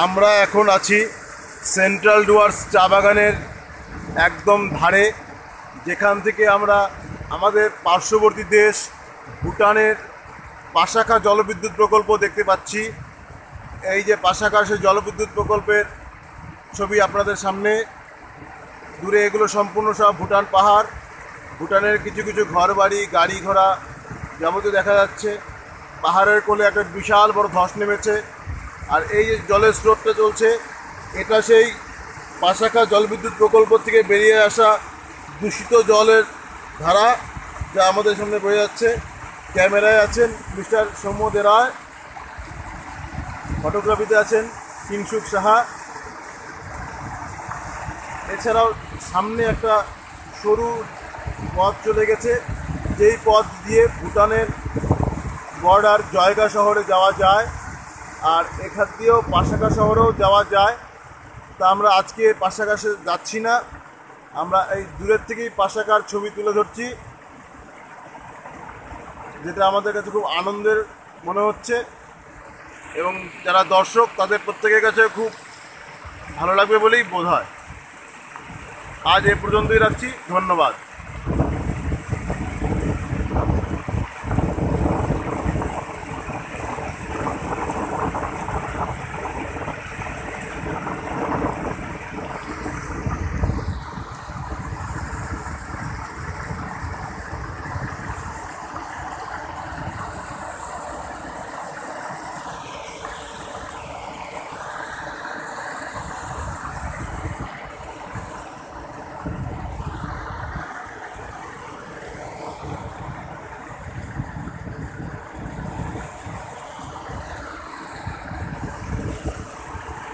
আমরা এখন আছি সেন্ট্রাল ডুয়ার্স চা বাগানের একদম ধারে, যেখান থেকে আমরা আমাদের পার্শ্ববর্তী দেশ ভুটানের পাশাখা জলবিদ্যুৎ প্রকল্প দেখতে পাচ্ছি। এই যে পাশাখা সেই জলবিদ্যুৎ প্রকল্পের ছবি আপনাদের সামনে। দূরে এগুলো সম্পূর্ণ সব ভুটান পাহাড়, ভুটানের কিছু কিছু ঘরবাড়ি, গাড়ি ঘোড়া যাবতীয় দেখা যাচ্ছে। পাহাড়ের কোলে একটা বিশাল বড় ধস নেমেছে, আর এই যে জলের স্রোতটা চলছে, এটা সেই পাশাখা জলবিদ্যুৎ প্রকল্প থেকে বেরিয়ে আসা দূষিত জলের ধারা, যা আমাদের সামনে বয়ে যাচ্ছে। ক্যামেরায় আছেন মিস্টার সৌম্য দে রায়, ফটোগ্রাফিতে আছেন কিংসুক সাহা। এছাড়াও সামনে একটা সরু পথ চলে গেছে, যেই পথ দিয়ে ভুটানের বর্ডার জয়গা শহরে যাওয়া যায়, আর এখান দিয়েও পাশাখা শহরেও যাওয়া যায়। তা আমরা আজকে পাশাখাশে যাচ্ছি না, আমরা এই দূরের থেকেই পাশাখার ছবি তুলে ধরছি, যেটা আমাদের কাছে খুব আনন্দের মনে হচ্ছে, এবং যারা দর্শক তাদের প্রত্যেকের কাছে খুব ভালো লাগবে বলেই বোধ হয়। আজ এ পর্যন্তই রাখছি, ধন্যবাদ।